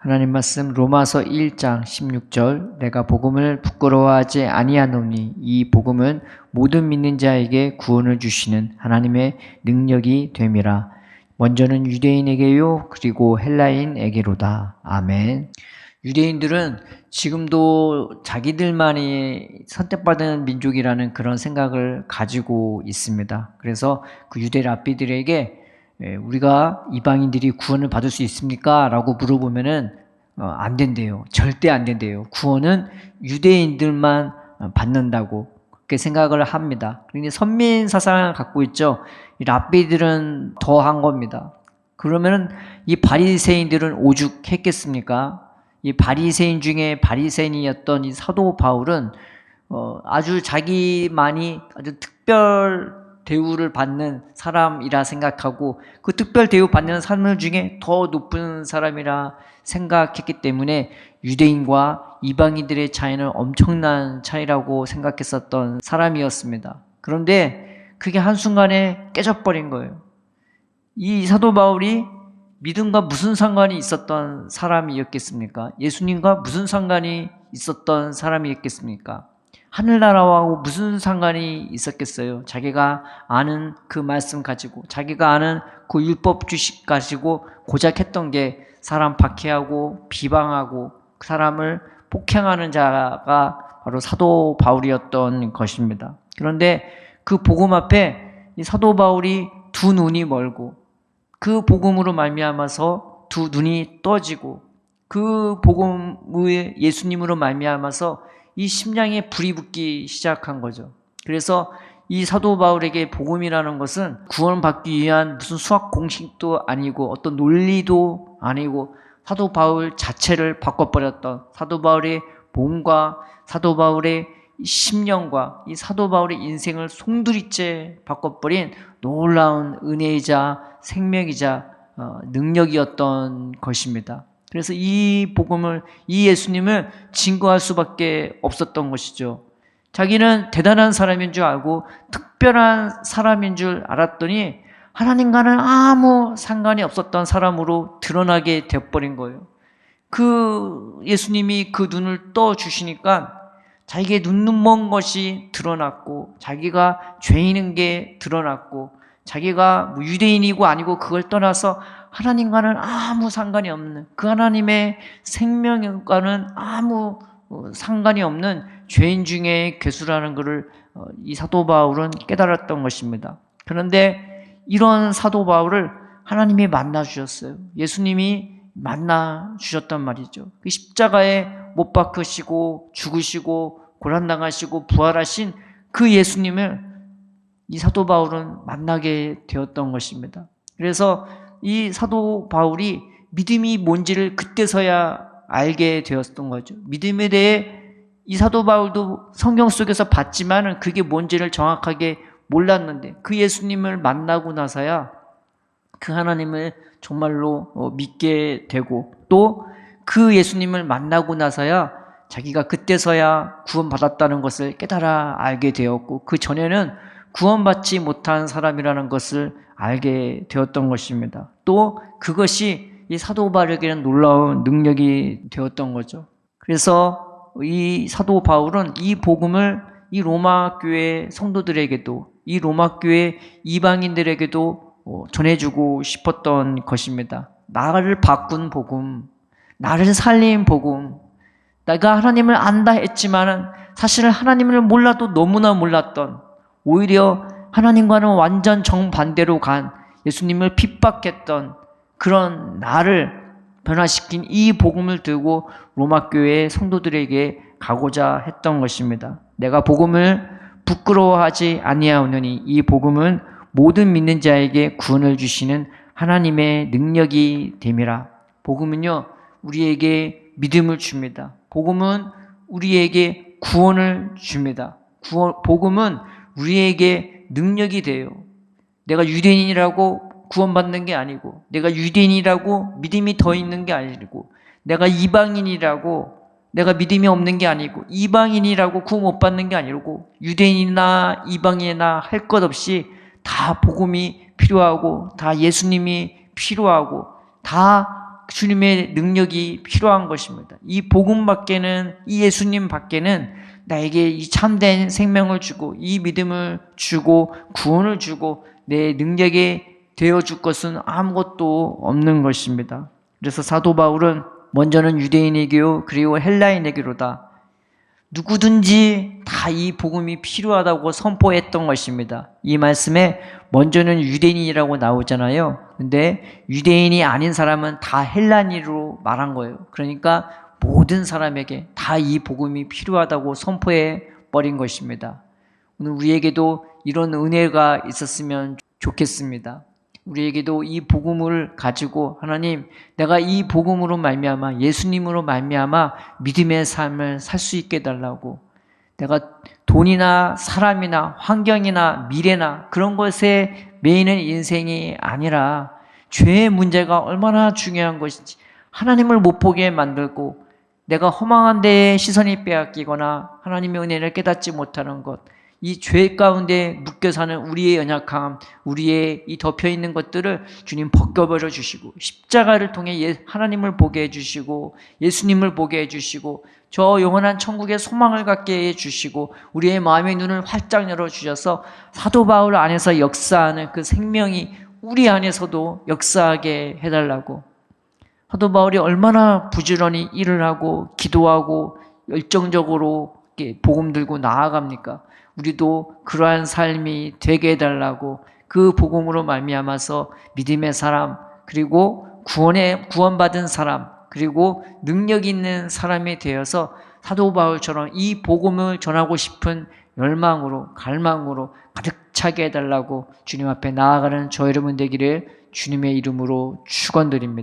하나님 말씀 로마서 1장 16절 내가 복음을 부끄러워하지 아니하노니 이 복음은 모든 믿는 자에게 구원을 주시는 하나님의 능력이 됨이라. 먼저는 유대인에게요 그리고 헬라인에게로다. 아멘. 유대인들은 지금도 자기들만이 선택받은 민족이라는 그런 생각을 가지고 있습니다. 그래서 그 유대 랍비들에게 우리가 이방인들이 구원을 받을 수 있습니까? 라고 물어보면은 안 된대요. 절대 안 된대요. 구원은 유대인들만 받는다고 그렇게 생각을 합니다. 그런데 선민 사상을 갖고 있죠. 이 랍비들은 더 한 겁니다. 그러면은 이 바리새인들은 오죽했겠습니까? 이 바리새인 중에 바리새인이었던 이 사도 바울은 아주 자기만이 아주 특별 대우를 받는 사람이라 생각하고 그 특별 대우 받는 사람 중에 더 높은 사람이라 생각했기 때문에 유대인과 이방인들의 차이는 엄청난 차이라고 생각했었던 사람이었습니다. 그런데 그게 한순간에 깨져버린 거예요. 이 사도 바울이 믿음과 무슨 상관이 있었던 사람이었겠습니까? 예수님과 무슨 상관이 있었던 사람이었겠습니까? 하늘나라하고 무슨 상관이 있었겠어요? 자기가 아는 그 말씀 가지고 자기가 아는 그 율법 주식 가지고 고작 했던 게 사람 박해하고 비방하고 그 사람을 폭행하는 자가 바로 사도 바울이었던 것입니다. 그런데 그 복음 앞에 이 사도 바울이 두 눈이 멀고 그 복음으로 말미암아서 두 눈이 떠지고 그 복음의 예수님으로 말미암아서 이 심장에 불이 붙기 시작한 거죠. 그래서 이 사도 바울에게 복음이라는 것은 구원받기 위한 무슨 수학 공식도 아니고 어떤 논리도 아니고 사도 바울 자체를 바꿔버렸던 사도 바울의 몸과 사도 바울의 심령과 이 사도 바울의 인생을 송두리째 바꿔버린 놀라운 은혜이자 생명이자 능력이었던 것입니다. 그래서 이 복음을, 이 예수님을 증거할 수밖에 없었던 것이죠. 자기는 대단한 사람인 줄 알고 특별한 사람인 줄 알았더니 하나님과는 아무 상관이 없었던 사람으로 드러나게 되어버린 거예요. 그 예수님이 그 눈을 떠주시니까 자기의 눈 먼 것이 드러났고 자기가 죄인인 게 드러났고 자기가 유대인이고 아니고 그걸 떠나서 하나님과는 아무 상관이 없는 그 하나님의 생명과는 아무 상관이 없는 죄인 중에 괴수라는 것을 이 사도 바울은 깨달았던 것입니다. 그런데 이런 사도 바울을 하나님이 만나 주셨어요. 예수님이 만나 주셨단 말이죠. 그 십자가에 못 박히시고 죽으시고 고난당하시고 부활하신 그 예수님을 이 사도 바울은 만나게 되었던 것입니다. 그래서 이 사도 바울이 믿음이 뭔지를 그때서야 알게 되었던 거죠. 믿음에 대해 이 사도 바울도 성경 속에서 봤지만 그게 뭔지를 정확하게 몰랐는데 그 예수님을 만나고 나서야 그 하나님을 정말로 믿게 되고 또 그 예수님을 만나고 나서야 자기가 그때서야 구원받았다는 것을 깨달아 알게 되었고 그 전에는 구원받지 못한 사람이라는 것을 알게 되었던 것입니다. 또 그것이 이 사도 바울에게는 놀라운 능력이 되었던 거죠. 그래서 이 사도 바울은 이 복음을 이 로마 교회 성도들에게도 이 로마 교회 이방인들에게도 전해주고 싶었던 것입니다. 나를 바꾼 복음, 나를 살린 복음, 내가 하나님을 안다 했지만은 사실 하나님을 몰라도 너무나 몰랐던 오히려 하나님과는 완전 정반대로 간 예수님을 핍박했던 그런 나를 변화시킨 이 복음을 들고 로마 교회의 성도들에게 가고자 했던 것입니다. 내가 복음을 부끄러워하지 아니하오느니 이 복음은 모든 믿는 자에게 구원을 주시는 하나님의 능력이 됨이라. 복음은요 우리에게 믿음을 줍니다. 복음은 우리에게 구원을 줍니다. 복음은 우리에게 능력이 돼요. 내가 유대인이라고 구원받는 게 아니고 내가 유대인이라고 믿음이 더 있는 게 아니고 내가 이방인이라고 내가 믿음이 없는 게 아니고 이방인이라고 구원 못 받는 게 아니고 유대인이나 이방인이나 할 것 없이 다 복음이 필요하고 다 예수님이 필요하고 다 주님의 능력이 필요한 것입니다. 이 복음 밖에는, 이 예수님 밖에는 나에게 이 참된 생명을 주고 이 믿음을 주고 구원을 주고 내 능력이 되어줄 것은 아무것도 없는 것입니다. 그래서 사도 바울은 먼저는 유대인에게요 그리고 헬라인에게로다 누구든지 다 이 복음이 필요하다고 선포했던 것입니다. 이 말씀에 먼저는 유대인이라고 나오잖아요. 근데 유대인이 아닌 사람은 다 헬라인으로 말한 거예요. 그러니까 모든 사람에게 다 이 복음이 필요하다고 선포해 버린 것입니다. 오늘 우리에게도 이런 은혜가 있었으면 좋겠습니다. 우리에게도 이 복음을 가지고 하나님, 내가 이 복음으로 말미암아 예수님으로 말미암아 믿음의 삶을 살 수 있게 해달라고. 내가 돈이나 사람이나 환경이나 미래나 그런 것에 매이는 인생이 아니라 죄의 문제가 얼마나 중요한 것인지 하나님을 못 보게 만들고 내가 허망한 데에 시선이 빼앗기거나 하나님의 은혜를 깨닫지 못하는 것, 이 죄 가운데 묶여 사는 우리의 연약함, 우리의 이 덮여있는 것들을 주님 벗겨버려 주시고 십자가를 통해 하나님을 보게 해주시고 예수님을 보게 해주시고 저 영원한 천국의 소망을 갖게 해주시고 우리의 마음의 눈을 활짝 열어주셔서 사도 바울 안에서 역사하는 그 생명이 우리 안에서도 역사하게 해달라고. 사도 바울이 얼마나 부지런히 일을 하고 기도하고 열정적으로 복음 들고 나아갑니까? 우리도 그러한 삶이 되게 해달라고 그 복음으로 말미암아서 믿음의 사람 그리고 구원받은 사람 그리고 능력 있는 사람이 되어서 사도 바울처럼 이 복음을 전하고 싶은 열망으로 갈망으로 가득 차게 해달라고 주님 앞에 나아가는 저 여러분 되기를 주님의 이름으로 축원드립니다.